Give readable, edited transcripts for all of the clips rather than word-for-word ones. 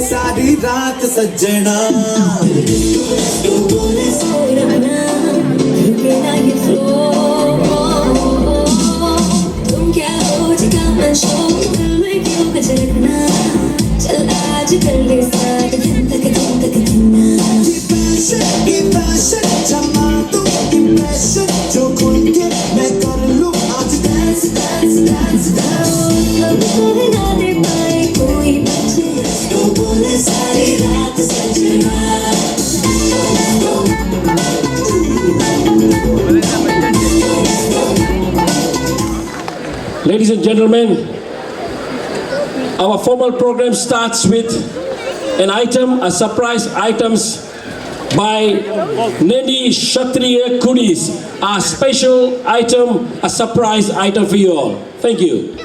सारी रात सज्जना बोले सोना बिना ये फ्लो तुम क्या हो जितना शो दिल में क्यों कचरना चल आज कर ले साथ दिन तक ना पैशन जमा तू इम्प्रेशन जो खुल के मैं कर लूं आज डांस डांस डांस डांस अब तो ना दे पाए कोई बचे सारी रात सजना Ladies and gentlemen, our formal program starts with an item, a surprise items by Nadi Kshatriya Kudis, a special item, a surprise item for you all. Thank you.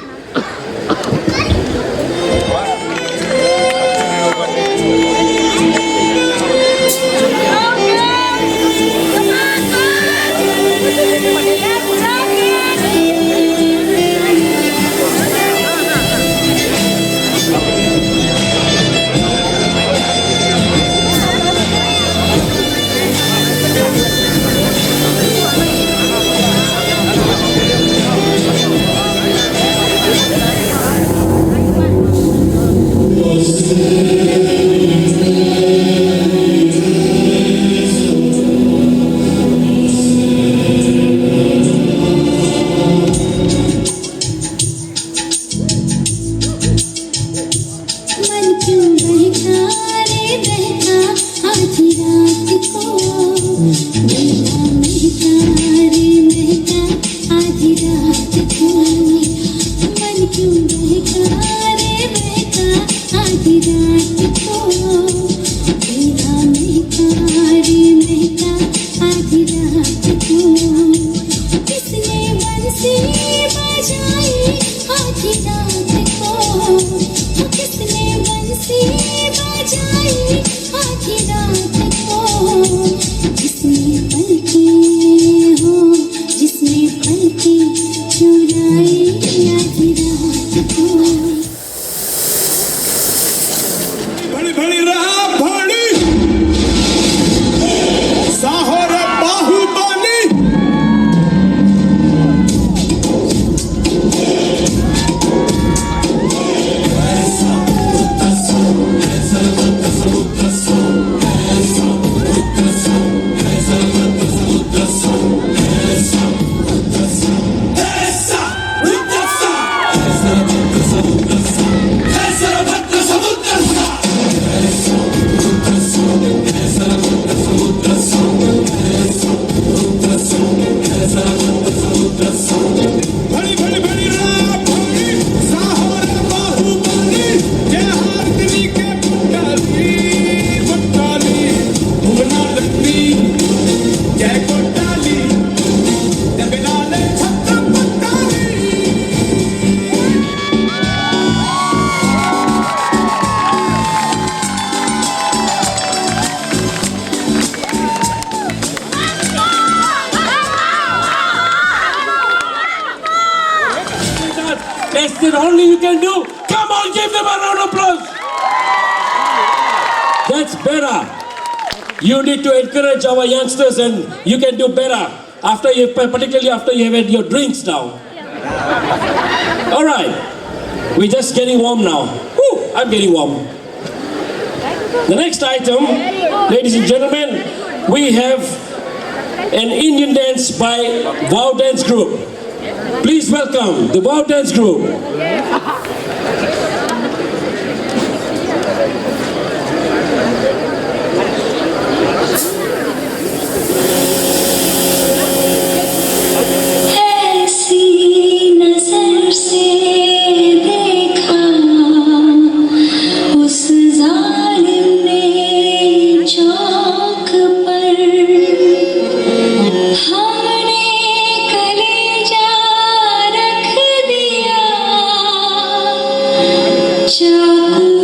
That's it, only you can do. Come on, give them a round of applause. That's better. You need to encourage our youngsters and you can do better. Particularly after you have had your drinks now. All right, we're just getting warm now. Woo, I'm getting warm. The next item, ladies and gentlemen, we have an Indian dance by Aavjo Dance Group. Please welcome the Aavjo Dance Group. चाकू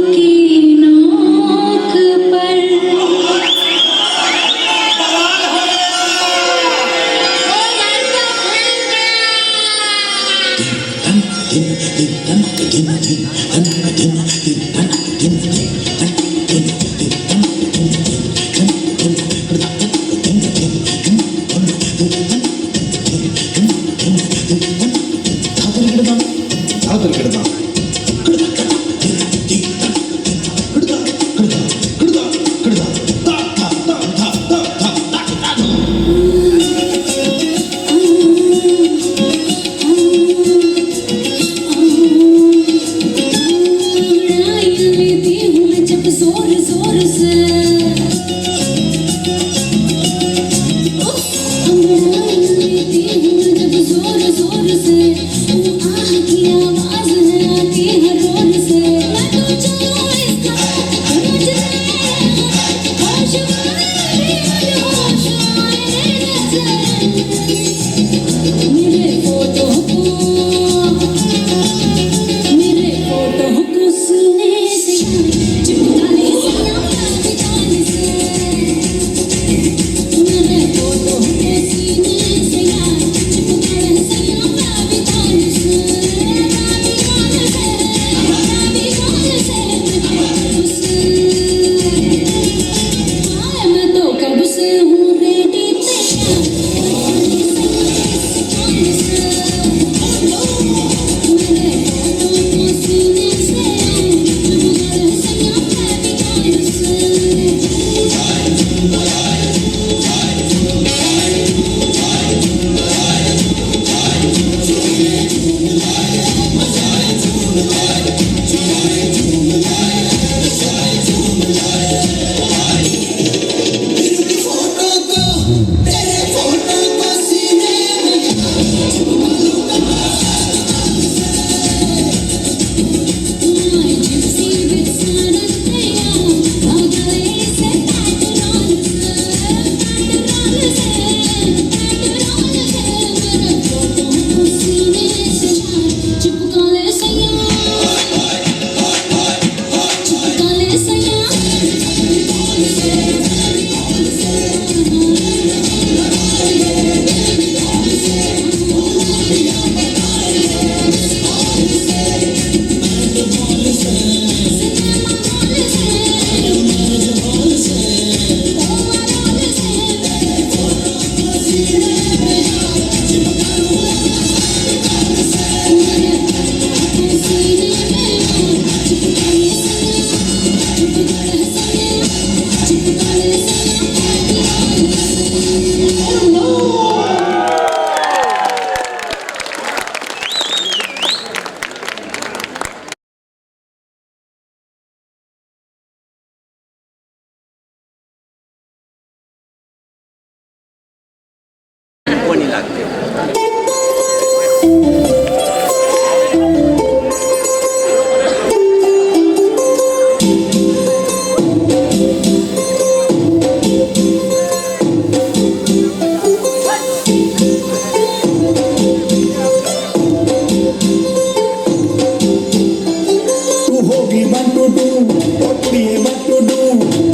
what we about to do?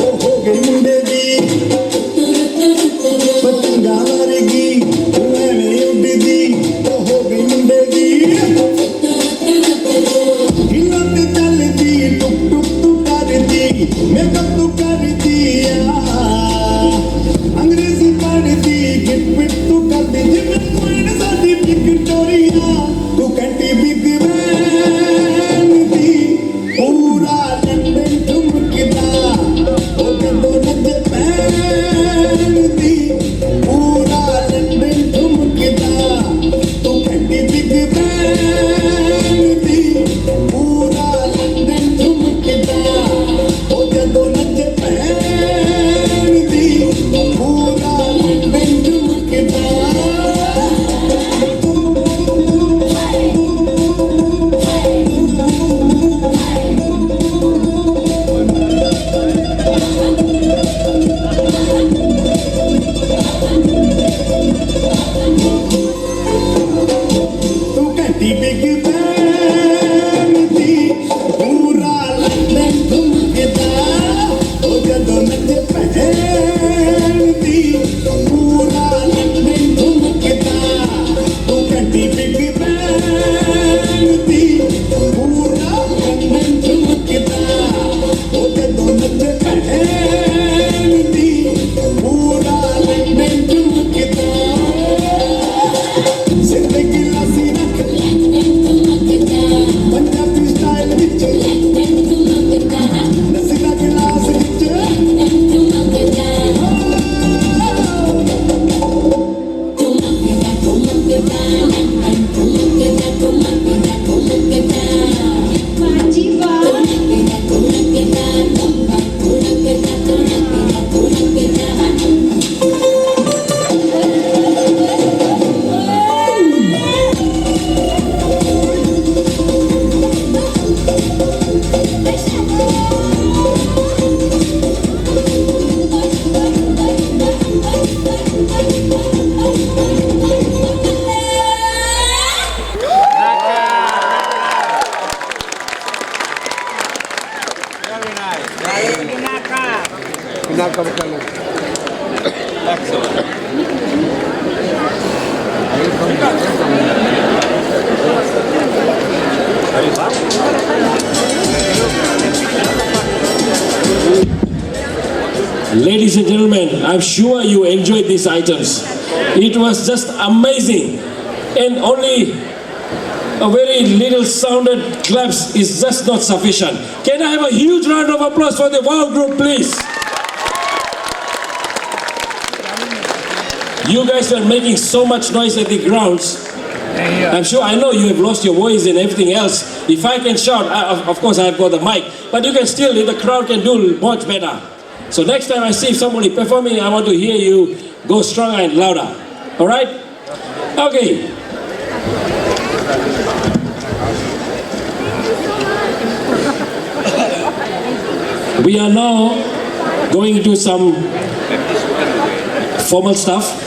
Oh, ho gay munde di patanga varegi uvane uddi di oh, ho gay munde di हिलते चलती टुक टुक तू करती makeup तू करती अंग्रेजी पढ़ती Git पिट तू करती जिम्मे कोई न साथी विक्टोरिया तू कंटी बिग बैन दी पूरा लंदन ठुमकदा ओ कदो नच पैन दी पूरा लंदन ठुमकदा तू कंटी बिग बैन दी पूरा लंदन ठुमकदा ओ कदो नच पैन दी पूरा लंदन ठुमकदा तू कंटी बिग बैन दी पूरा लंदन ठुमकदा ओ कदो नच पैन दी पूरा लंदन ठुमकदा तू कंटी बिग बैन दी पूरा लंदन ठुमकदा ओ कदो नच पैन दी पूरा लंदन ठुमकदा जिंदगी लासी रख पंजाबी स्टाइल विच नसीला गिलास विच Ladies and gentlemen, I'm sure you enjoyed these items. It was just amazing. And only a very little sounded claps is just not sufficient. Can I have a huge round of applause for the Wow group, please? You guys were making so much noise at the grounds. I'm sure, I know you have lost your voice and everything else. If I can shout, of course I've got the mic, but you can still, the crowd can do much better. So next time I see somebody performing, I want to hear you go stronger and louder. All right? Okay. We are now going to some formal stuff.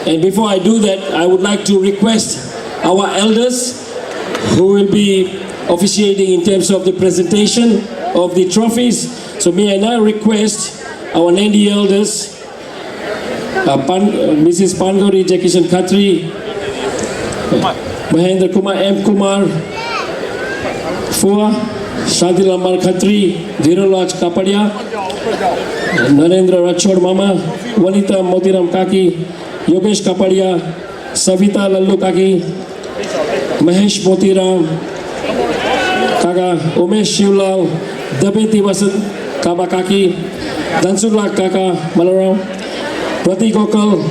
And before I do that, I would like to request our elders who will be officiating in terms of the presentation of the trophies. So may I now request our Nadi elders, Mrs. Pangori Jackison Khatri, Mahendra Kumar M. Kumar, Fua, Shanti Lamar Khatri, Dhirolaj Kapadia, Narendra Rachod Mama, Vanita Motiram Kaki, Yogesh Kapadia, Savita Lallu Kaki, Mahesh Motiram, Kaka, Umesh Shivlal, Dabeti Vasant Kabakaki, Dansurla Kaka Malaram, Prati Gokal,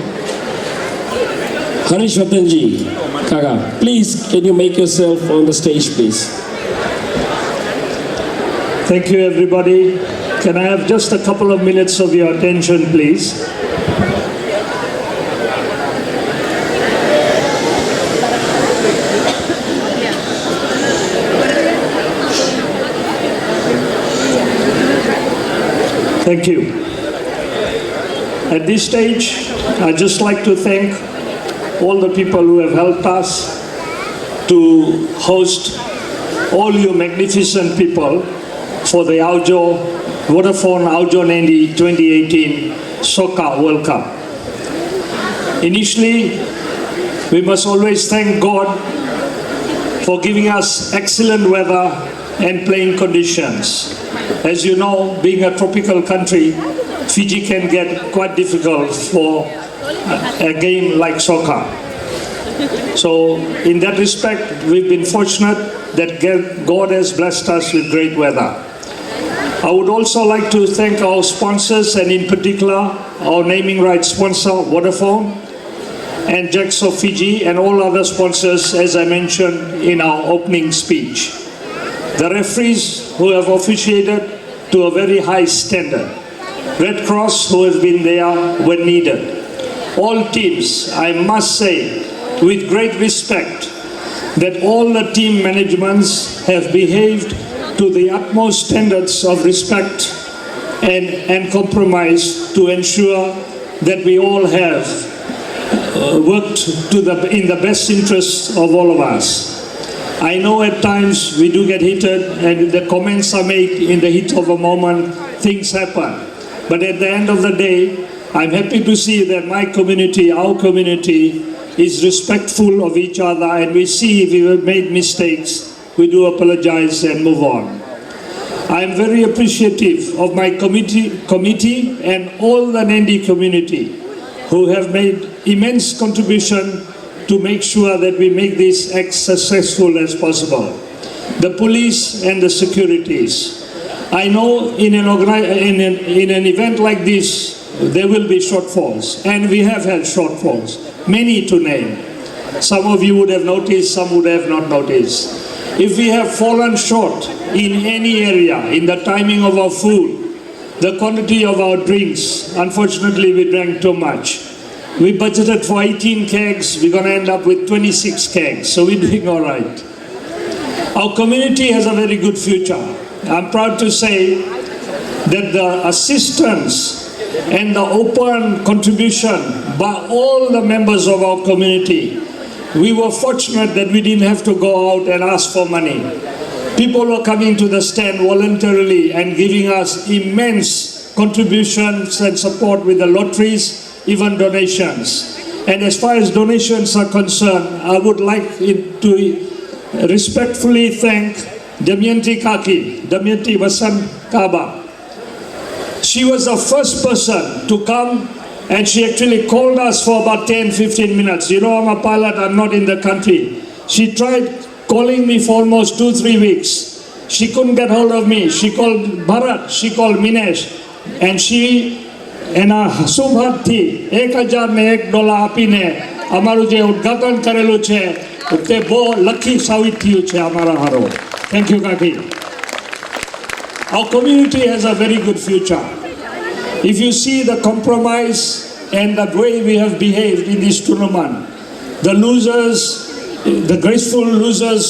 Harish Vatanji, Kaka. Please, can you make yourself on the stage, please? Thank you, everybody. Can I have just a couple of minutes of your attention, please? Thank you. At this stage, I'd just like to thank all the people who have helped us to host all you magnificent people for the Aavjo, Vodafone Aavjo Nadi 2018 Soccer World Cup. Initially, we must always thank God for giving us excellent weather and playing conditions. As you know, being a tropical country, Fiji can get quite difficult for a game like soccer. So in that respect, we've been fortunate that God has blessed us with great weather. I would also like to thank our sponsors, and in particular our naming rights sponsor Vodafone and Jacks of Fiji, and all other sponsors as I mentioned in our opening speech. The referees who have officiated to a very high standard. Red Cross who has been there when needed. All teams, I must say, with great respect, that all the team managements have behaved to the utmost standards of respect and compromise to ensure that we all have worked in the best interests of all of us. I know at times we do get heated and the comments are made in the heat of a moment, things happen. But at the end of the day, I'm happy to see that my community, our community, is respectful of each other, and we see if we have made mistakes, we do apologize and move on. I am very appreciative of my committee and all the Nadi community who have made immense contribution to make sure that we make this as successful as possible. The police and the securities. I know in an event like this, there will be shortfalls, and we have had shortfalls, many to name. Some of you would have noticed, some would have not noticed. If we have fallen short in any area, in the timing of our food, the quantity of our drinks, unfortunately we drank too much. We budgeted for 18 kegs, we're going to end up with 26 kegs, so we're doing all right. Our community has a very good future. I'm proud to say that the assistance and the open contribution by all the members of our community, we were fortunate that we didn't have to go out and ask for money. People were coming to the stand voluntarily and giving us immense contributions and support with the lotteries, even donations. And as far as donations are concerned, I would like to respectfully thank Damayanti Kaki, Damayanti Vasan Kaba. She was the first person to come, and she actually called us for about 10-15 minutes. You know, I'm a pilot, I'm not in the country. She tried calling me for almost 2-3 weeks. She couldn't get hold of me. She called Bharat, she called Minesh, and she એના શુભથી $1,001 આપીને અમારું જે ઉદ્ઘાટન કરેલું છે તે બહુ lucky સાબિત થયું છે અમારા હારો. Thank you, Kaki. Our community has a very good future. If you see the compromise and the way we have behaved in this tournament, the losers, the graceful losers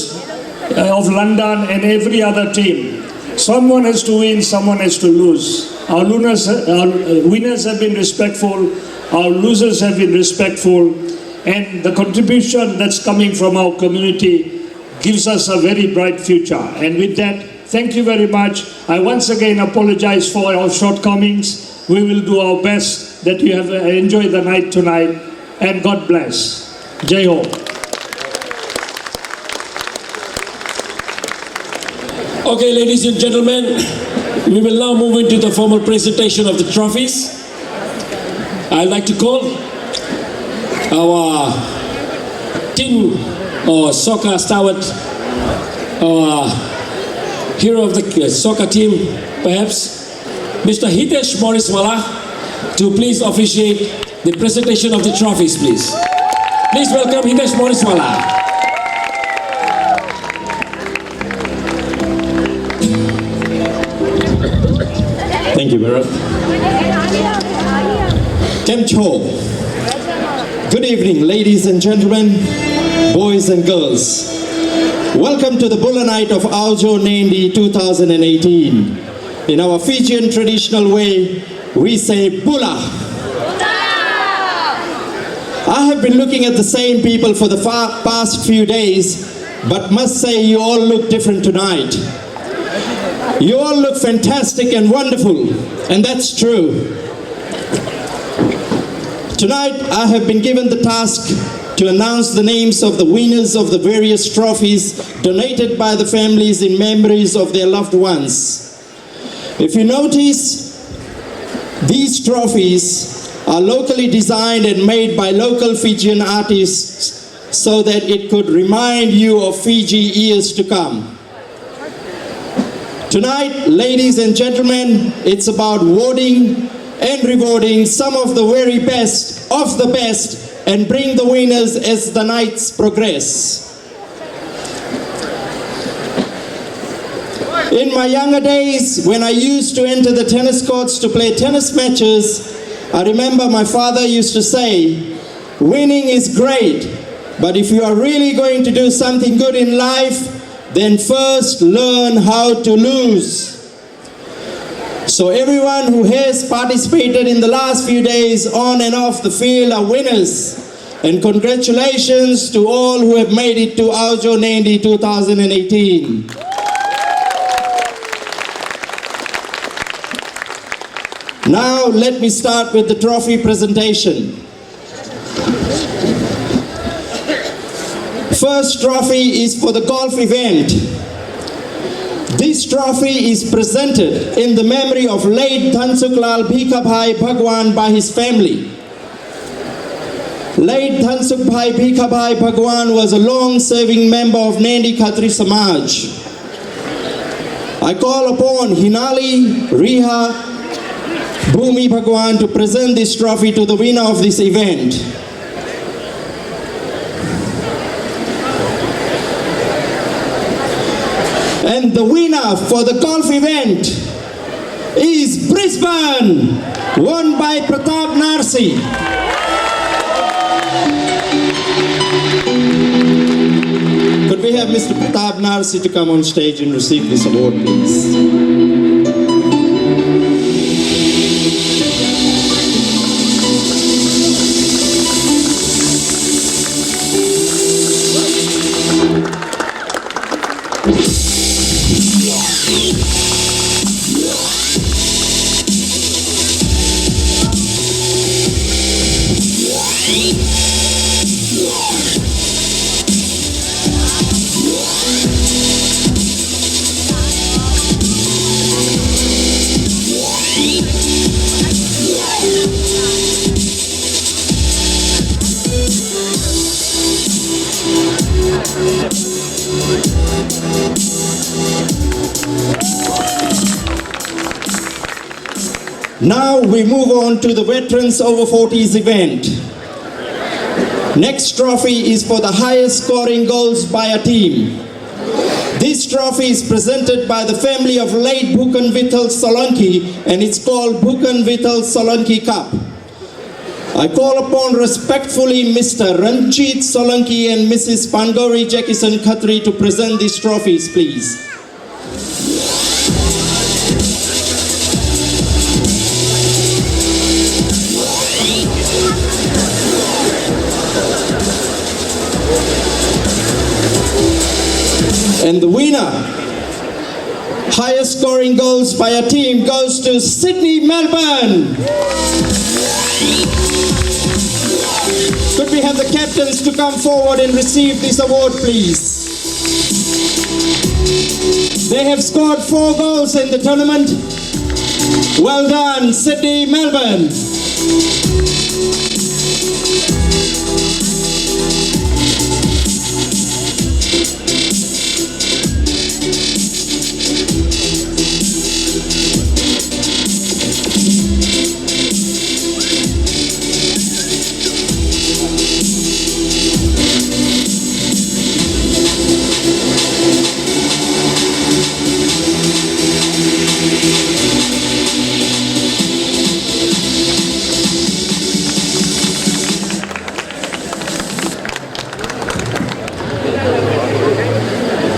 of London and every other team, someone has to win, someone has to lose. Our winners have been respectful, our losers have been respectful, and the contribution that's coming from our community gives us a very bright future. And with that, thank you very much. I once again apologize for our shortcomings. We will do our best that you have enjoyed the night tonight, and God bless. Jai Ho. Okay, ladies and gentlemen, we will now move into the formal presentation of the trophies. I'd like to call our team or soccer stalwart, our hero of the soccer team, perhaps, Mr. Hitesh Moriswala, to please officiate the presentation of the trophies, please. Please welcome Hitesh Moriswala. Thank you, Bharat. Kem Cho. Good evening, ladies and gentlemen, boys and girls. Welcome to the Bulla Night of Aavjo Nadi 2018. In our Fijian traditional way, we say Bulla. I have been looking at the same people for the past few days, but must say you all look different tonight. You all look fantastic and wonderful, and that's true. Tonight, I have been given the task to announce the names of the winners of the various trophies donated by the families in memories of their loved ones. If you notice, these trophies are locally designed and made by local Fijian artists so that it could remind you of Fiji years to come. Tonight, ladies and gentlemen, it's about voting and rewarding some of the very best of the best and bring the winners as the nights progress. In my younger days, when I used to enter the tennis courts to play tennis matches, I remember my father used to say, winning is great, but if you are really going to do something good in life, then first learn how to lose. So everyone who has participated in the last few days on and off the field are winners. And congratulations to all who have made it to Aavjo Nadi 2018. Now let me start with the trophy presentation. First trophy is for the golf event. This trophy is presented in the memory of late Dhansuklal Bhikabhai Bhagwan by his family. Late Dhansukbhai Bhikabhai Bhagwan was a long-serving member of Nadi Khatri Samaj. I call upon Hinali, Riha, Bhumi Bhagwan to present this trophy to the winner of this event. And the winner for the golf event is Brisbane, won by Pratap Narsi. Could we have Mr. Pratap Narsi to come on stage and receive this award, please? Now we move on to the Veterans Over 40s event. Next trophy is for the highest scoring goals by a team. This trophy is presented by the family of late Bhukan Vithal Solanki and it's called Bhukan Vithal Solanki Cup. I call upon respectfully Mr. Ranjit Solanki and Mrs. Pangori Jackison Khatri to present these trophies, please. And the winner, highest scoring goals by a team, goes to Sydney, Melbourne. Could we have the captains to come forward and receive this award, please? They have scored 4 goals in the tournament. Well done, Sydney, Melbourne.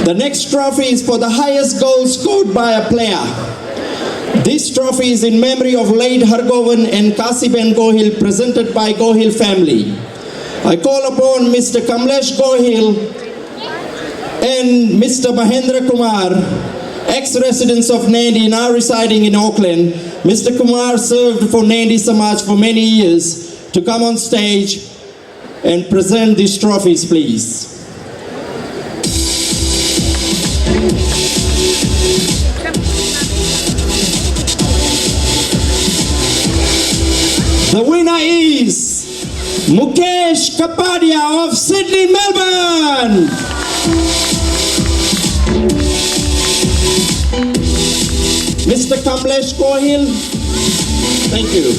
The next trophy is for the highest goal scored by a player. This trophy is in memory of late Hargovan and Kasiben Gohil, presented by Gohil family. I call upon Mr. Kamlesh Gohil and Mr. Mahendra Kumar ex-residents of Nadi now residing in Auckland, Mr. Kumar served for Nadi Samaj for many years, to come on stage and present these trophies, please. The winner is Mukesh Kapadia of Sydney, Melbourne. Mr. Kamlesh Kohil, thank you.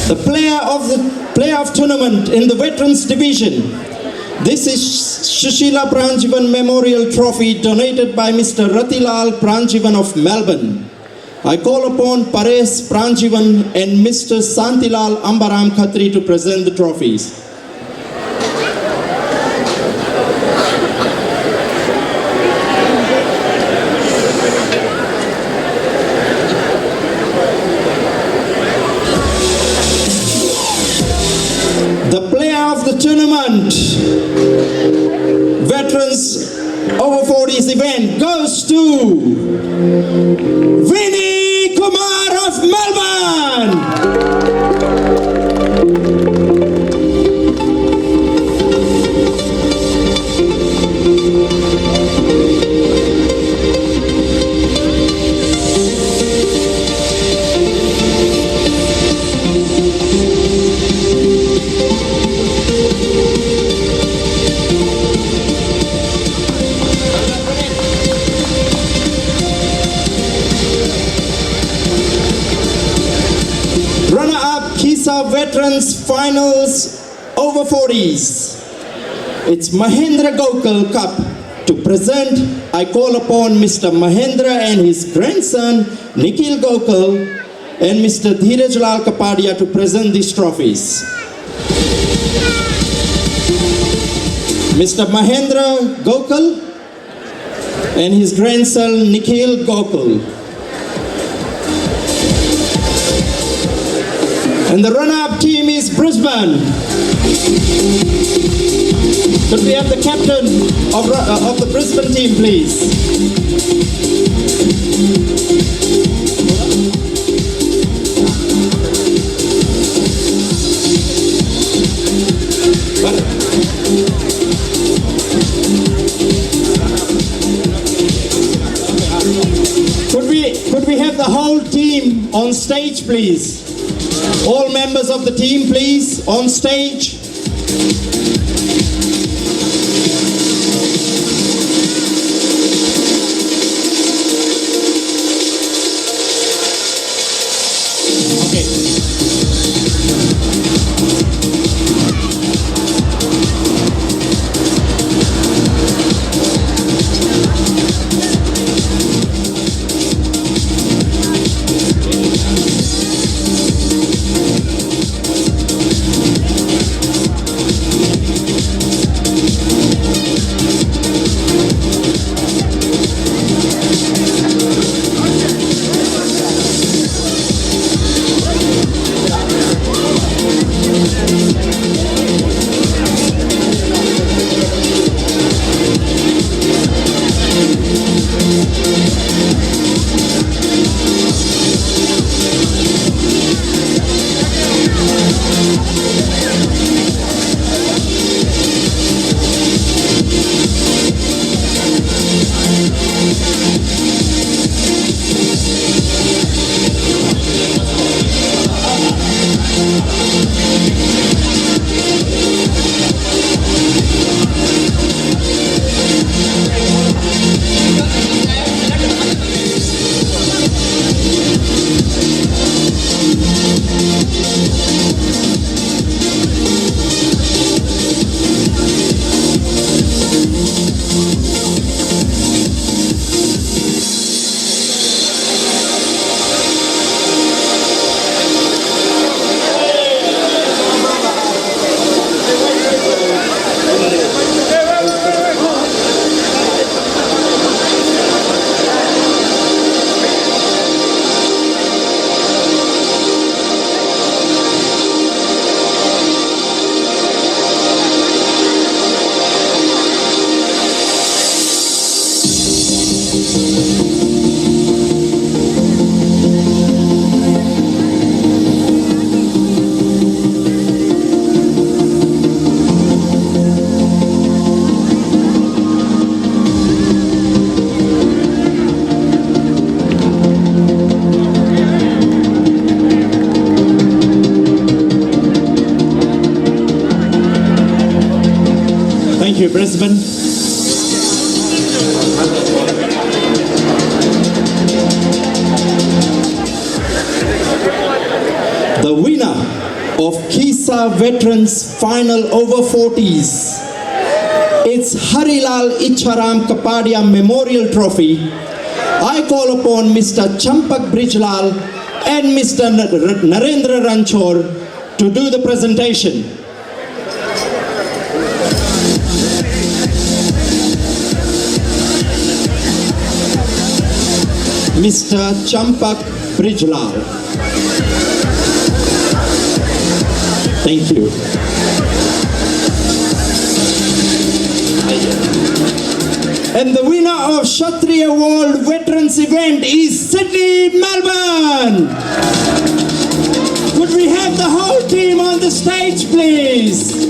The player of tournament in the Veterans Division. This is Shushila Pranjivan Memorial Trophy donated by Mr. Ratilal Pranjivan of Melbourne. I call upon Paresh Pranjivan and Mr. Santilal Ambaram Khatri to present the trophies. The player of the tournament, Veterans Over 40s event, goes to Vinny Kumar of Melbourne. Runner-up Kisa Veterans Finals Over 40s. It's Mahendra Gokul Cup. To present, I call upon Mr. Mahendra and his grandson Nikhil Gokul and Mr. Dheeraj Lal Kapadia to present these trophies. Mr. Mahendra Gokul and his grandson Nikhil Gokul. And the runner-up team is Brisbane. Could we have the captain of the Brisbane team, please? Could we have the whole team on stage, please? All members of the team, please, on stage. Thank you, Brisbane. The winner of Kisa Veterans Final Over 40s, it's Harilal Icharam Kapadia Memorial Trophy. I call upon Mr. Champak Brijlal and Mr. Narendra Ranchor to do the presentation. Mr. Champak Brijlal. Thank you. And the winner of Kshatriya World Veterans event is Sydney, Melbourne. Could we have the whole team on the stage, please?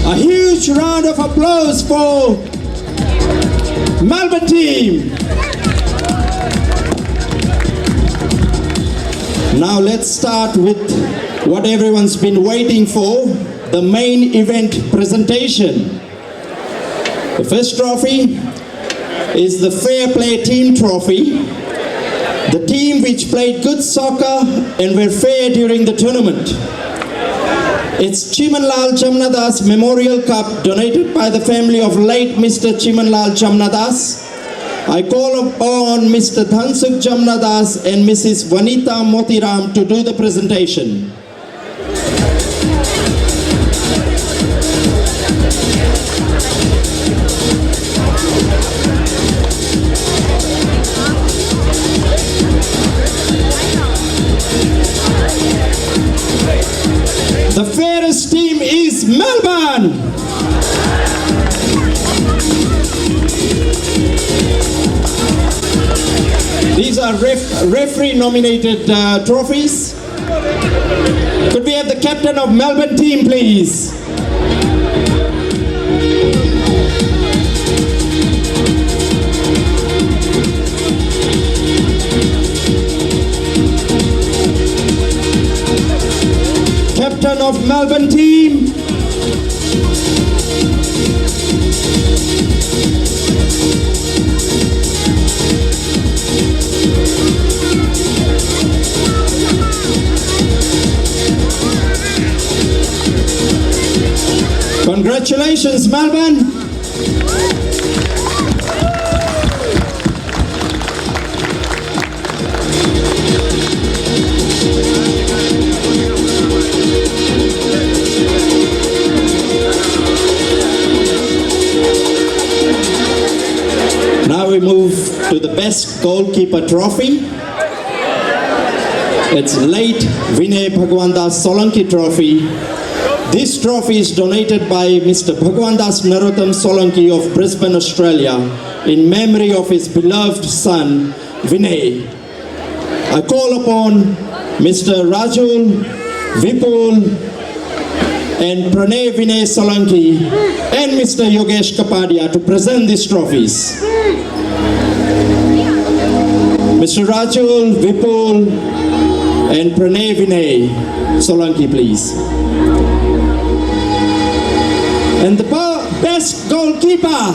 A huge round of applause for Melbourne team. Now let's start with what everyone's been waiting for, the main event presentation. The first trophy is the Fair Play Team Trophy. The team which played good soccer and were fair during the tournament. It's Chimanlal Jamnadas Memorial Cup donated by the family of late Mr. Chimanlal Jamnadas. I call upon Mr. Dhansuk Jamnadas and Mrs. Vanita Motiram to do the presentation. The fairest team is Melbourne. These are referee nominated trophies. Could we have the captain of Melbourne team, please? Captain of Melbourne team. Congratulations, Melbourne. Now we move to the best goalkeeper trophy. It's late Vinay Bhagwandas Solanki trophy. This trophy is donated by Mr. Bhagwandas Narottam Solanki of Brisbane, Australia, in memory of his beloved son, Vinay. I call upon Mr. Rajul, Vipul, and Pranay Vinay Solanki and Mr. Yogesh Kapadia to present these trophies. Mr. Rajul, Vipul, and Pranay Vinay Solanki, please. And the best goalkeeper.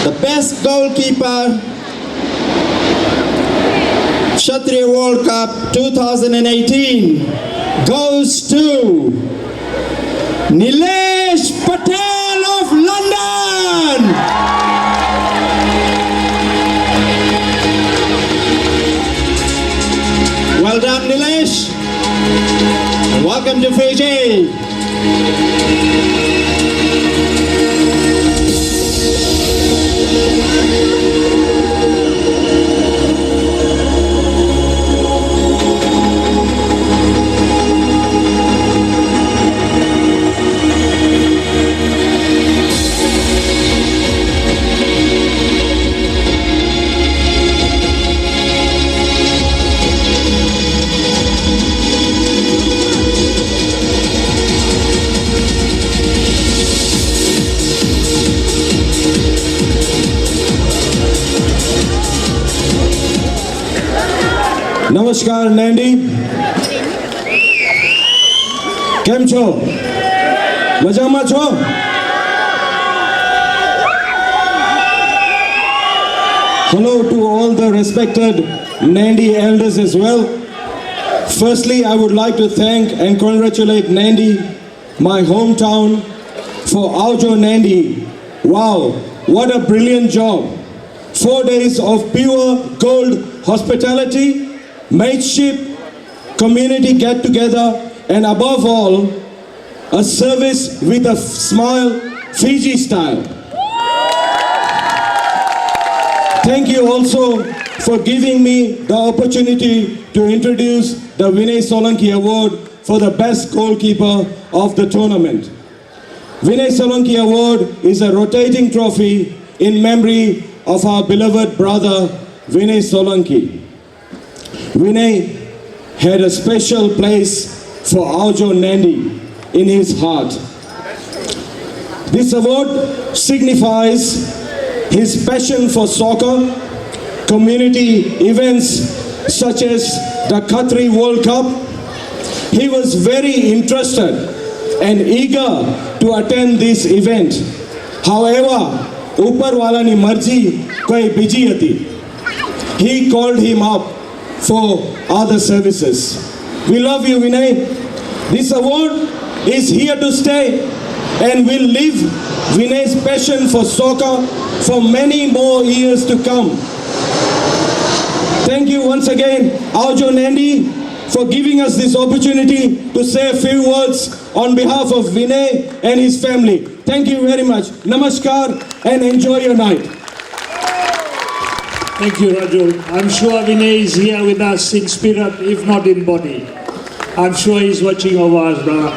The best goalkeeper, Kshatriya World Cup 2018, goes to Nilesh Patel of London. Well done, Nilesh. Welcome to Fiji. નમસ્કાર નેન્ડી કેમ છો મજામાં છો Hello to all the respected Nandi elders as well. Firstly, I would like to thank and congratulate Nandi, my hometown, for Aavjo Nandi. Wow, what a brilliant job. 4 days of pure gold hospitality, mateship, community get together, and above all, a service with a smile, Fiji style. Thank you also for giving me the opportunity to introduce the Vinay Solanki Award for the best goalkeeper of the tournament. Vinay Solanki Award is a rotating trophy in memory of our beloved brother Vinay Solanki. Vinay had a special place for Aavjo Nandi in his heart. This award signifies his passion for soccer, community events such as the Qatari World Cup. He was very interested and eager to attend this event. However, Upar Walani Marji koi biji hati. He called him up for other services. We love you, Vinay. This award is here to stay and will live Vinay's passion for soccer for many more years to come. Thank you once again, Aavjo Nandi, for giving us this opportunity to say a few words on behalf of Vinay and his family. Thank you very much. Namaskar and enjoy your night. Thank you, Raju. I'm sure Vinay is here with us in spirit, if not in body. I'm sure he's watching over us, brother.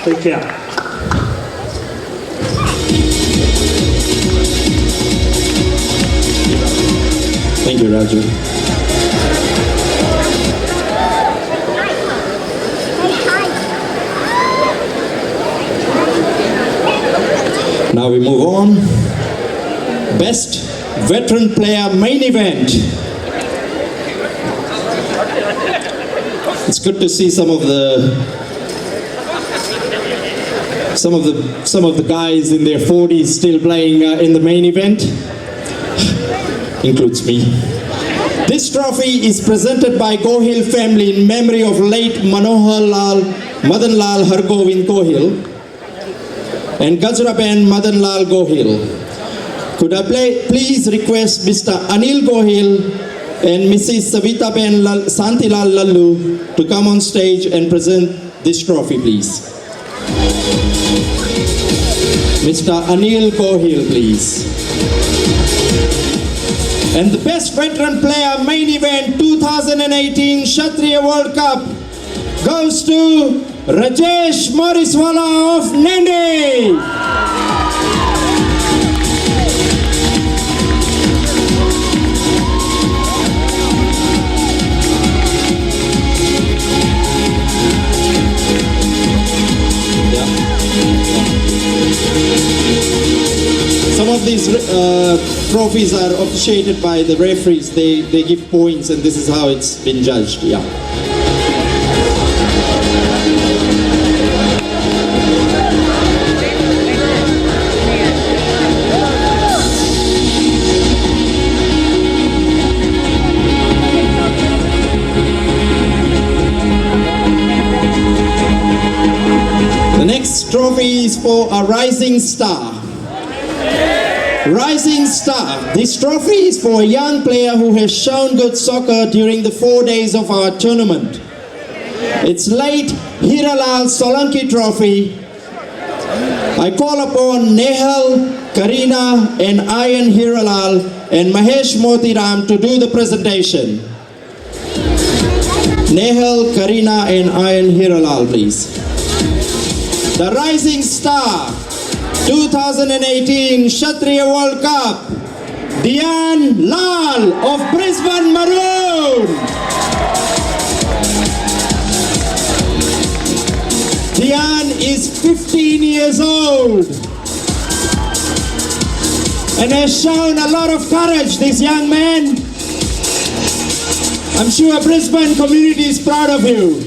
Take care. Thank you, Raju. Now we move on. Best veteran player main event. It's good to see some of the guys in their 40s still playing in the main event. Includes me. This trophy is presented by Gohil family in memory of late Manohar Lal Madan Lal Hargovind Gohil and Gajraben Madan Lal Gohil. Could I please request Mr. Anil Gohil and Mrs. Savita Ben Santilal Lallu to come on stage and present this trophy, please. Mr. Anil Gohil, please. And the best veteran player main event 2018 Kshatriya World Cup goes to Rajesh Moriswala of Nadi. Some of these trophies are officiated by the referees. They give points, and this is how it's been judged. Yeah. The next trophy is for a rising star. Rising Star. This trophy is for a young player who has shown good soccer during the 4 days of our tournament. It's late Hiralal Solanki Trophy. I call upon Nehal, Karina and Ayan Hiralal and Mahesh Motiram to do the presentation. Nehal, Karina and Ayan Hiralal, please. The Rising Star 2018 Kshatriya World Cup, Dian Lal of Brisbane Maroon. Dian is 15 years old and has shown a lot of courage, this young man. I'm sure Brisbane community is proud of you.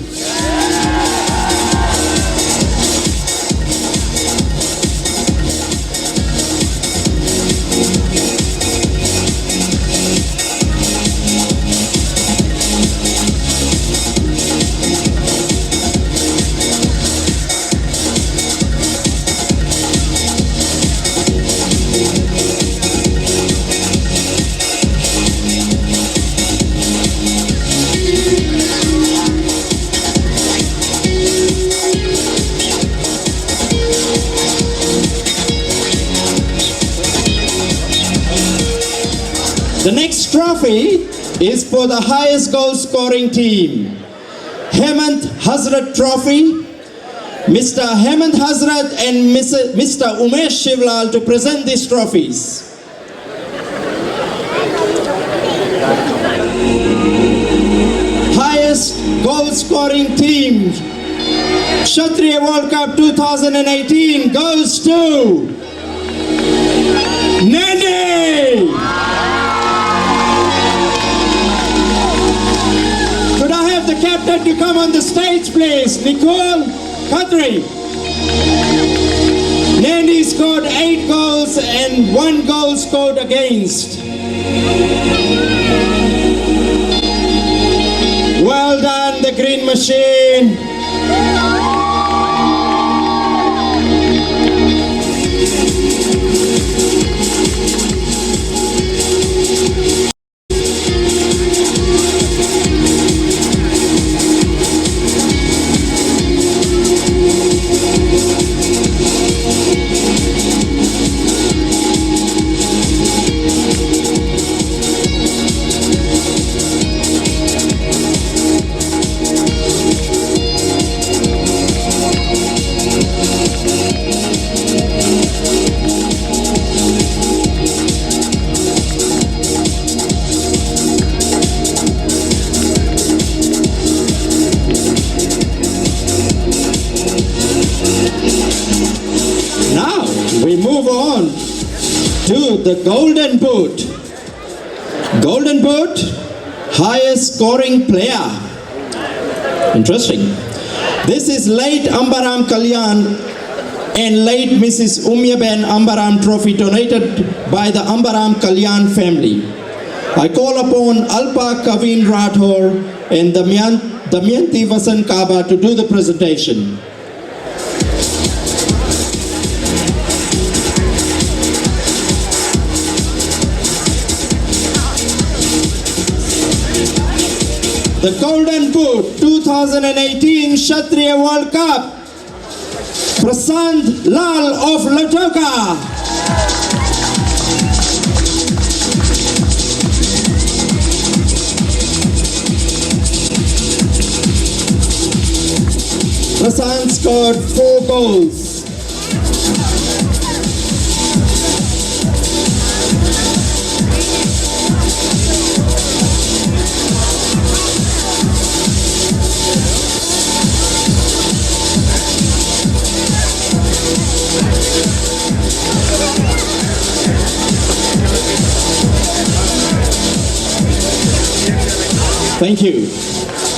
The next trophy is for the highest goal scoring team. Hemant Hazrat Trophy. Mr. Hemant Hazrat and Mr. Umesh Shivlal to present these trophies. Highest goal scoring team Kshatriya World Cup 2018 goes to Nadi. The captain to come on the stage, please. Nicole Khatri. Nandi scored 8 goals and 1 goal scored against. Well done, the green machine. The Golden Boot. Golden Boot, highest scoring player. Interesting. This is late Ambaram Kalyan and late Mrs. Umyaben Ambaram Trophy donated by the Ambaram Kalyan family. I call upon Alpa Kavin Rathore and Damayanti Vasan Kaba to do the presentation. The Golden Boot 2018 Kshatriya World Cup, Prasant Lal of Latoka. Prasant scored 4 goals. Thank you.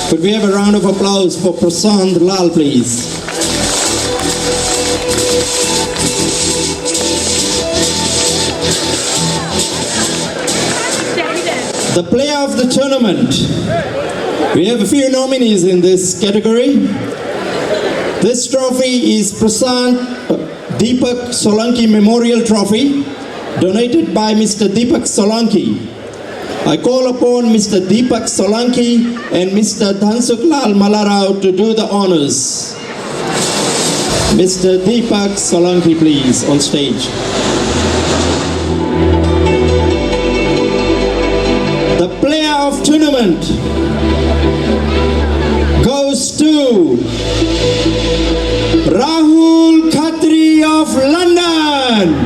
Could we have a round of applause for Prasant Lal, please? The player of the tournament. We have a few nominees in this category. This trophy is Prasant Deepak Solanki Memorial Trophy, donated by Mr. Deepak Solanki. I call upon Mr. Deepak Solanki and Mr. Dhansuk Lal Malarao to do the honors. Mr. Deepak Solanki, please, on stage. The player of tournament goes to Rahul Khatri of London.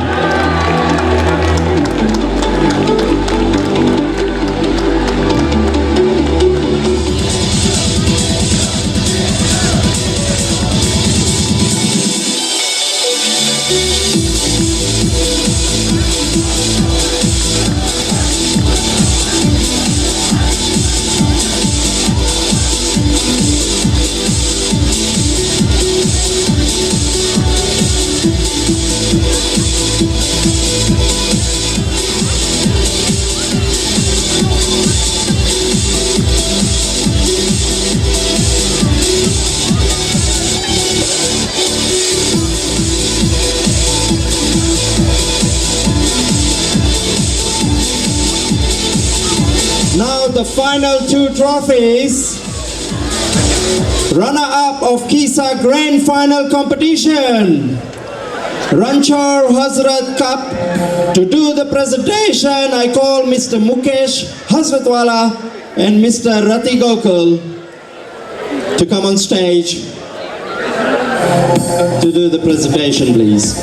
Now the final 2 trophies. Runner-up of Kisa Grand Final Competition, Ranchor Hazrat Cup. To do the presentation, I call Mr. Mukesh Hazratwala and Mr. Rati Gokul to come on stage to do the presentation, please.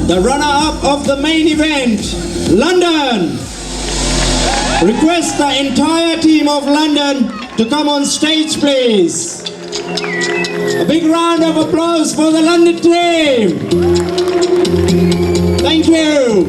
The runner-up of the main event, London. Request the entire team of London to come on stage, please. A big round of applause for the London team. Thank you.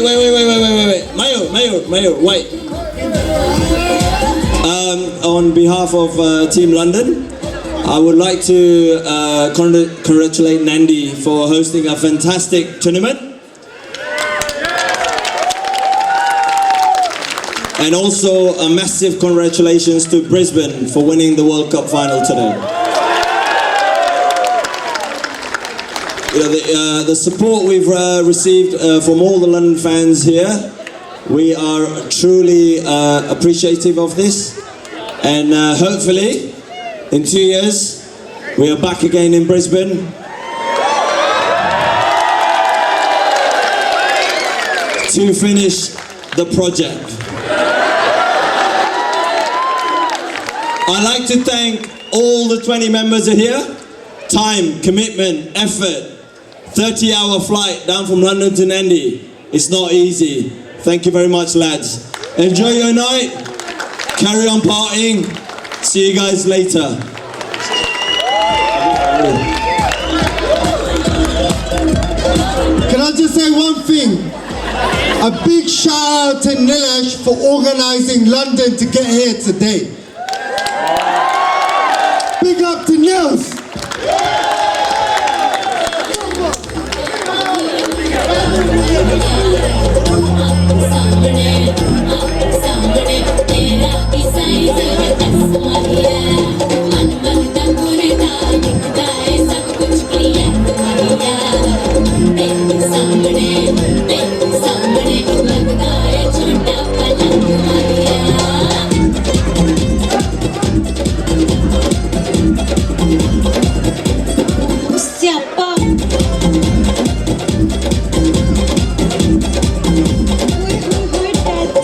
wait. Mayor, wait. On behalf of Team London, I would like to congratulate Nadi for hosting a fantastic tournament. And also a massive congratulations to Brisbane for winning the World Cup final today. You know, the support we've received from all the London fans here, we are truly appreciative of this. And hopefully, in 2 years, we are back again in Brisbane. To finish the project. I'd like to thank all the 20 members are here. Time, commitment, effort. 30-hour flight down from London to Nadi. It's not easy. Thank you very much, lads. Enjoy your night. Carry on partying. See you guys later. Can I just say one thing? A big shout out to Nilesh for organising London to get here today. Big up to Nils.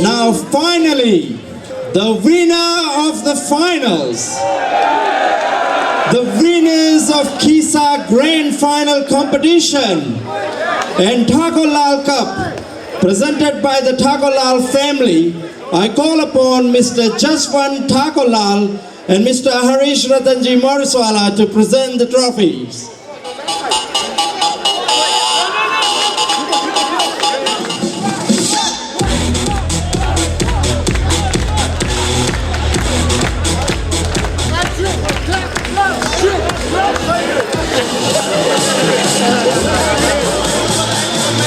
Now finally, the winner of the finals. The winners of Kisa Grand Final Competition and Thakurlal Cup, presented by the Thakurlal family. I call upon Mr. Jaswant Thakurlal and Mr. Harish Ratanji Moriswala to present the trophies.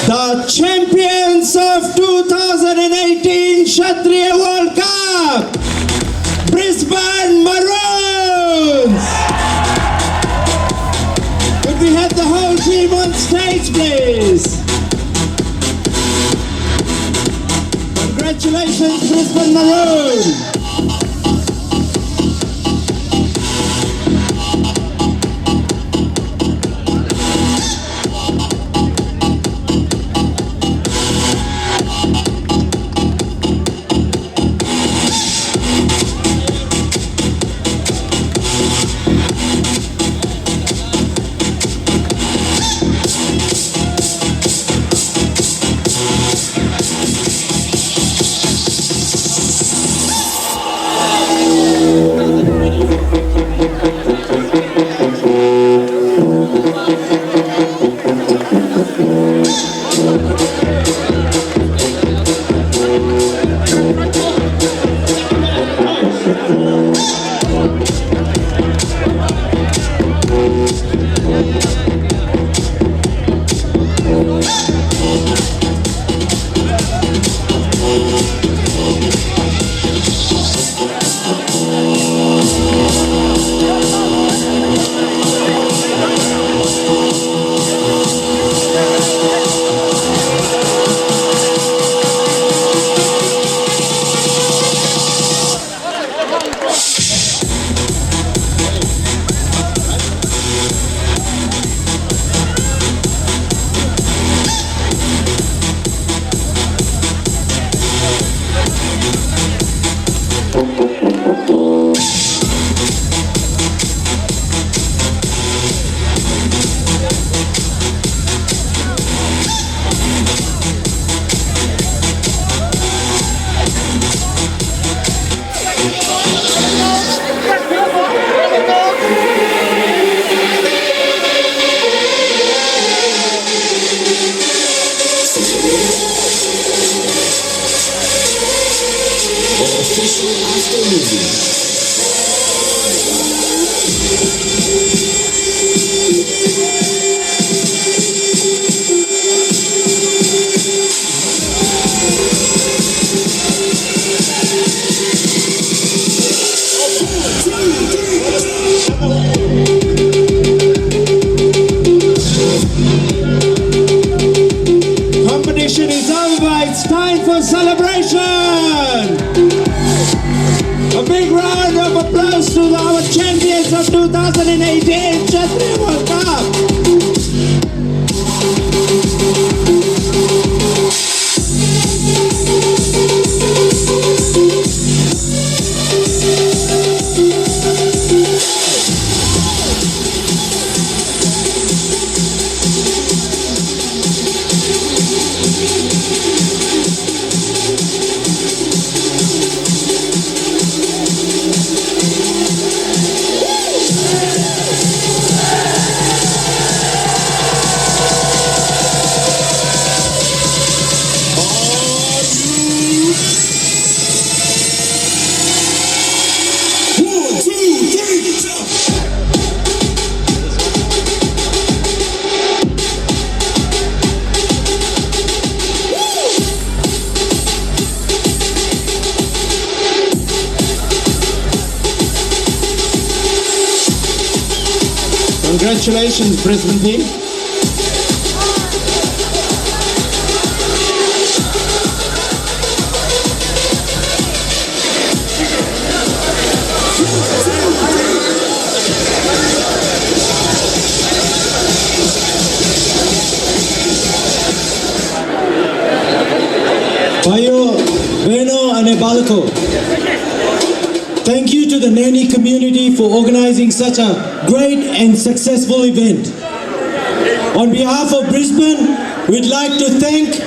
The champions of 2018 Kshatriya World Cup, Brisbane Maroons. Could we have the whole team on stage, please? Congratulations, Brisbane Maroons. after movie. Competition is over. It's time for celebration. A big round of applause to our champions of 2018 Kshatriya World Cup. Congratulations, Brisbane team. Bayo, Beno and Balako. Thank you to the Nadi community for organizing such a great and successful event. On behalf of Brisbane, we'd like to thank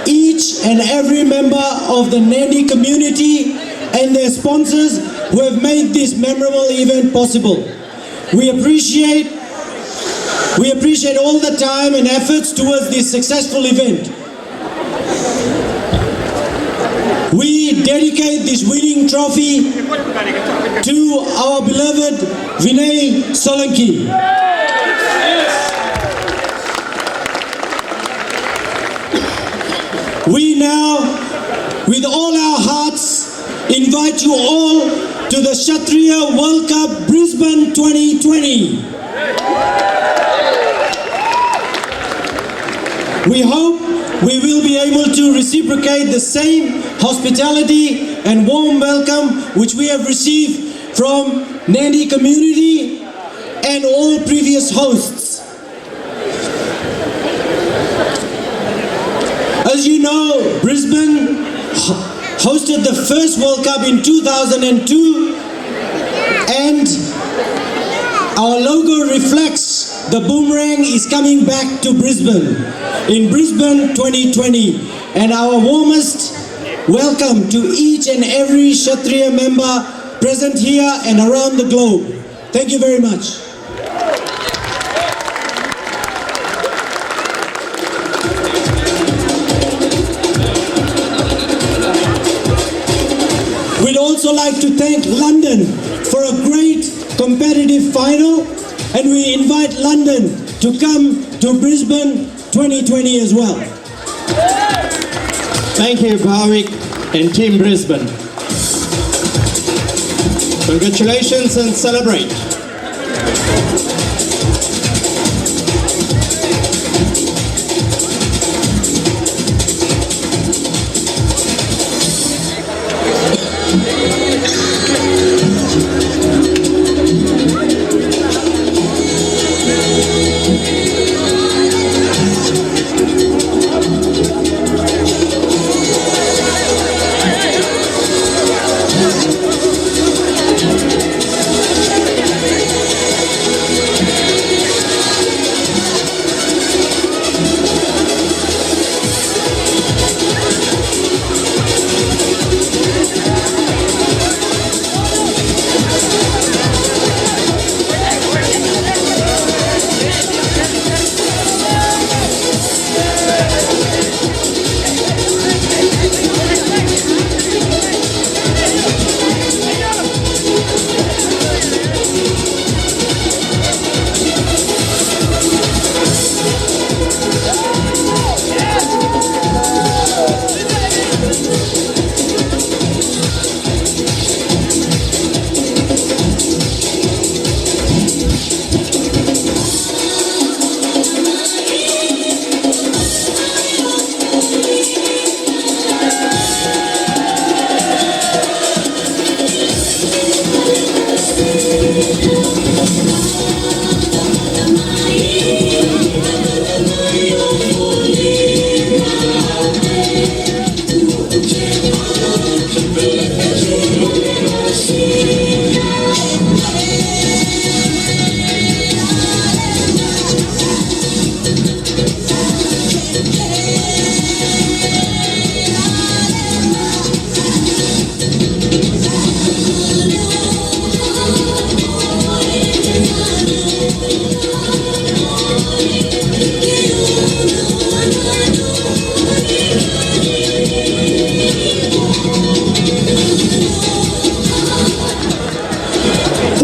each and every member of the Nadi community and their sponsors who have made this memorable event possible. We appreciate all the time and efforts towards this successful event. We dedicate this winning trophy to our beloved Vinay Solanki. We now, with all our hearts, invite you all to the Kshatriya World Cup Brisbane 2020. We hope we will be able to reciprocate the same hospitality and warm welcome which we have received from Nadi community and all previous hosts. As you know, Brisbane hosted the first World Cup in 2002, and our logo reflects the boomerang is coming back to Brisbane in Brisbane 2020, and our warmest welcome to each and every Kshatriya member present here and around the globe. Thank you very much. We'd also like to thank London for a great competitive final, and we invite London to come to Brisbane 2020 as well. Thank you, Bhavik and Team Brisbane. Congratulations and celebrate.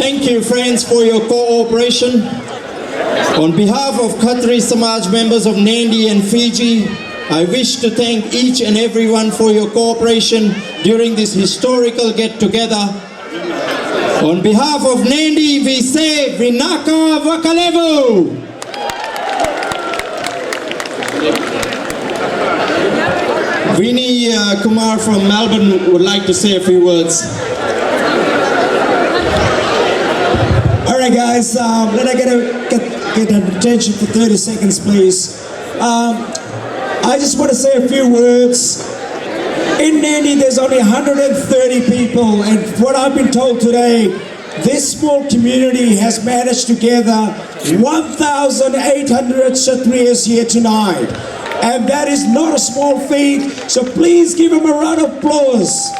Thank you, friends, for your cooperation. On behalf of Khatri Samaj members of Nandi and Fiji, I wish to thank each and everyone for your cooperation during this historical get-together. On behalf of Nandi, we say Vinaka Vakalevu! Vinny Kumar from Melbourne would like to say a few words. All right, guys, let I get attention for 30 seconds, please. I just want to say a few words. In Nadi, there's only 130 people, and what I've been told today, this small community has managed to gather 1,800 Kshatriyas here tonight. And that is not a small feat, so please give them a round of applause.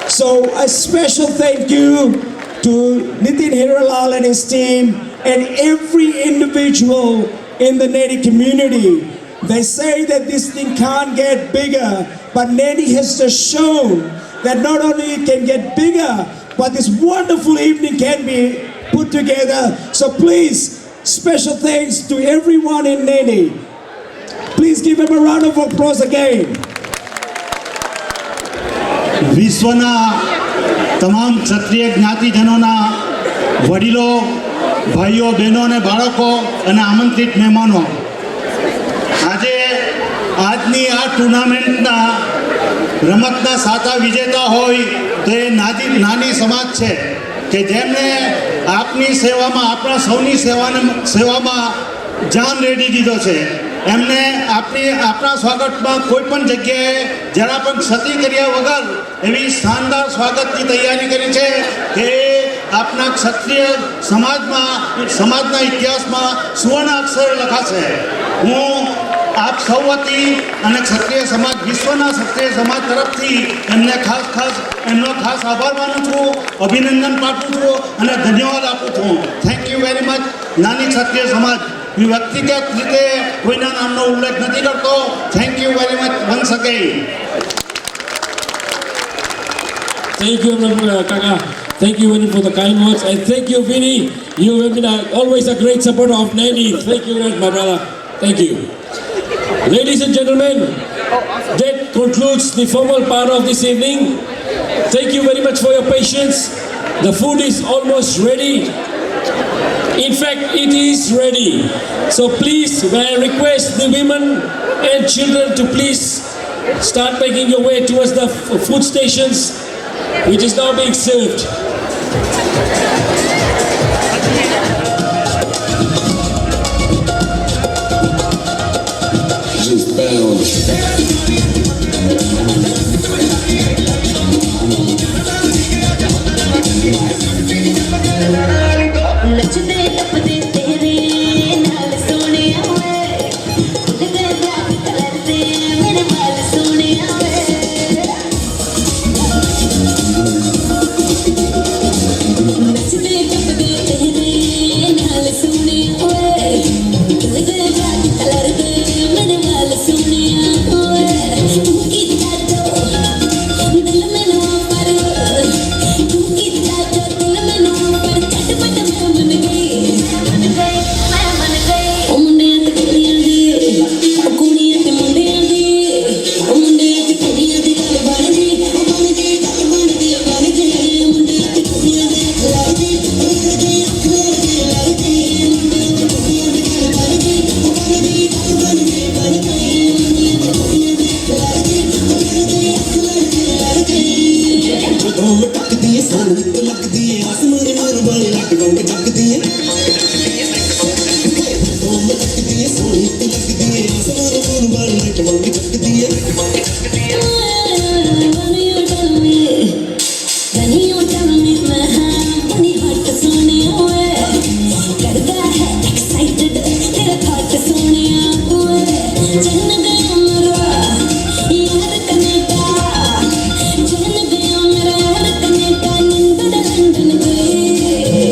So a special thank you to Nitin Hiralal and his team and every individual in the Nadi community. They say that this thing can't get bigger, but Nadi has just shown that not only it can get bigger, but this wonderful evening can be put together. So please, special thanks to everyone in Nadi. Please give him a round of applause again. વિશ્વના તમામ ક્ષત્રિય જ્ઞાતિજનોના વડીલો, ભાઈઓ, બહેનો અને બાળકો અને આમંત્રિત મહેમાનો, આજે આજની આ ટુર્નામેન્ટના રમતના સાચા વિજેતા હોય તો એ નાની સમાજ છે કે જેમણે આપની સેવામાં, આપણા સૌની સેવામાં જાન રેડી દીધો છે. એમને આપણા સ્વાગતમાં કોઈ પણ જગ્યાએ જરા પણ ક્ષતિ કર્યા વગર એવી શાનદાર સ્વાગતની તૈયારી કરી છે કે આપના ક્ષત્રિય સમાજના ઇતિહાસમાં સુવર્ણ અક્ષરે લખાશે. હું આપ સૌ વતી અને ક્ષત્રિય સમાજ, વિશ્વના ક્ષત્રિય સમાજ તરફથી એમનો ખાસ આભાર માનું છું, અભિનંદન પાઠવું છું અને ધન્યવાદ આપું છું. Thank you very much. નાની ક્ષત્રિય સમાજ, હું વ્યક્તિગત રીતે કોઈના નામનો ઉલ્લેખ નથી કરતો. Thank you very much once again. Thank you, Kaka. Thank you, Vinny, for the kind words. And thank you, Vinny. You have been always a great supporter of Nadi. Thank you, my brother. Thank you. Ladies and gentlemen, that concludes the formal part of this evening. Thank you very much for your patience. The food is almost ready. In fact, it is ready. So please, may I request the women and children to please start making your way towards the food stations, which is now being served. Just bound. बम टकदी है सानू तो लगदी है आसमान मार वाले लग बम टकदी है बम टकदी है सानू तो लगदी है आसमान मार वाले लग बम टकदी है When you tell me my hand when you heart to सोने ओए करदा है excited तेरा thought सोने ओए चन्न गया मेरा यार कनेडा चन्न गया मेरा यार कनेडा लंदन गए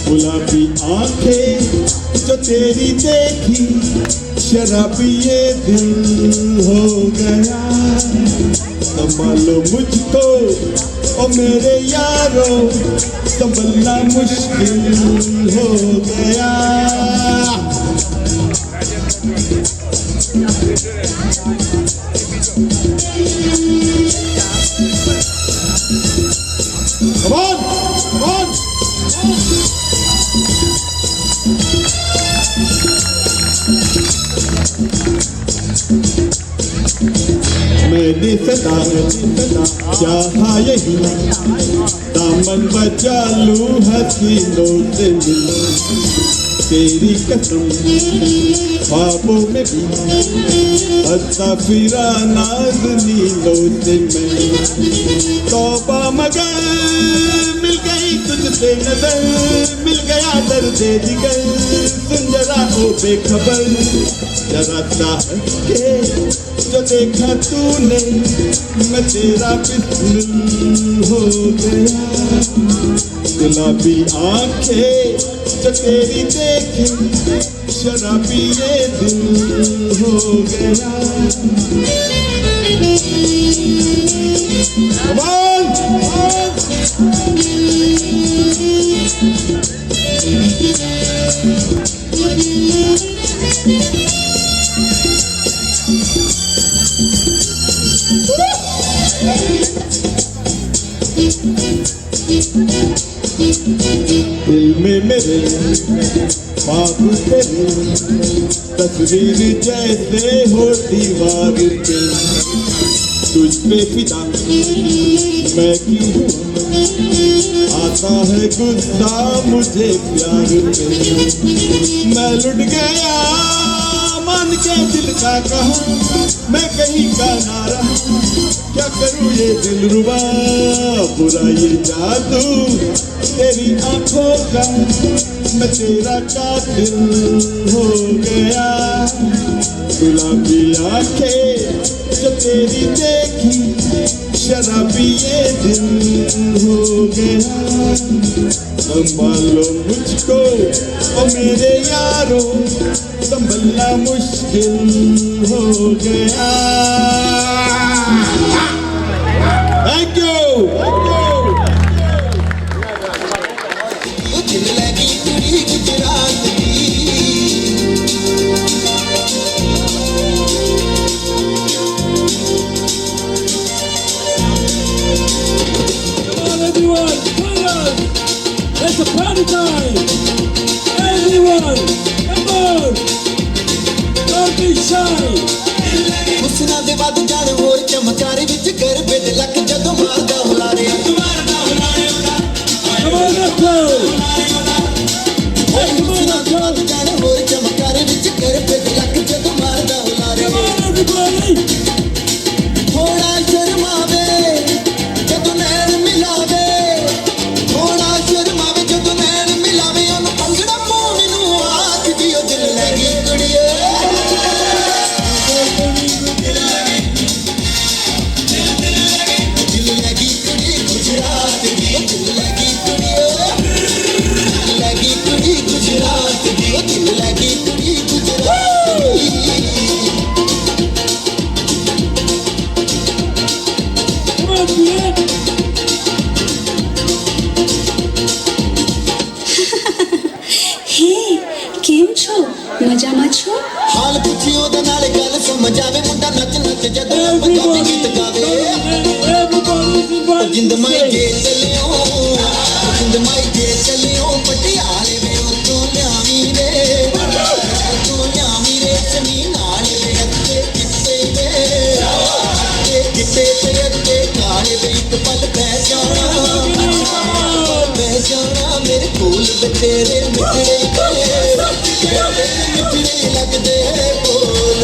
गुलाबी आंखें जो तेरी देखी शराबी ये दिल हो गया संभालो मुझको ओ मेरे यारो संभलना मुश्किल हो गया Come on, come on. मैंने सदा चाहा यही दामन बचा लूं हसीनों से मिलूं तेरी कसम ख्वाबों में भी हंसता फिरा नाज़नीनों से मैं तौबा मगर मिल गई तुझसे नजर मिल गया दर्द जिगर सुन जरा ओ बेखबर जरा सा हंस के जो देखा तूने मैं तेरा बिस्मिल हो गया गुलाबी आंखें जो तेरी देखी शराबी ये दिल हो गया Come on! दिल में मेरे ख्वाब तेरे तस्वीर जैसे हो दीवार पे तुझ पे फिदा मैं क्यों हूँ आता है गुस्सा मुझे प्यार पे मैं लुट गया मान के दिल का कहा मैं कहीं का ना रहा क्या करूँ ये दिल रुबा बुरा ये जादू तेरी आंखों का मैं तेरा कातिल हो गया गुलाबी आंखें जो तेरी देखी शराबी ये दिल हो गया संभालो मुझको ओ मेरे यारो संभलना मुश्किल हो गया Thank you. It's a party time! Everyone, come on! Don't be shy! हुस्ना दे बाद जान होर चमकारे विच घर बेद लक जदों मारदा हुलारे Come on, let's go! हुस्ना दे बाद जान होर चमकारे विच घर बेद लक जदों मारदा हुलारे Come on, everybody! थोड़ा शर्मावे जदों नैन मिलावे थोड़ा शर्मावे जदों नैन मिलावे ओनू पंगड़ा मूंह मैनू आख दियो दिल लगी कुड़िए दिल लगी कुड़ी गुजरात दी दिल लगी कुड़िए दिल लगी कुड़ी गुजरात दी दिल लगी कुड़ी गुजरात दी Come on, Juliet! હે કેમ છો મજામાં છો हाल पूछी ओदे नाल गल समझ आवे मुंडा नच नच जदों पंजाबी गीत गावे Everybody's invited Jind to my stay. जे चलियो पटियाले वे उतों ल्यावी रे सनी नाले वे अत्ते कित्ते वे कित्ते ते अत्ते काले वे एक पल बह जाना मेरे कोल वे तेरे मिठड़े लगदे बोल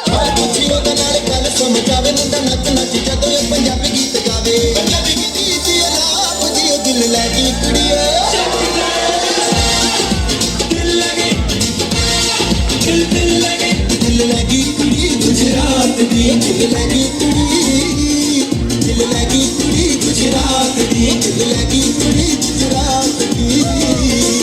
हाल पूछी ओदे नाल गल समझ आवे मुंडा नच नच जदों पंजाबी गीत गावे दिल लगी कुड़ी गुजरात दी दिल लगी कुड़ी गुजरात दी दिल लगी कुड़ी गुजरात दी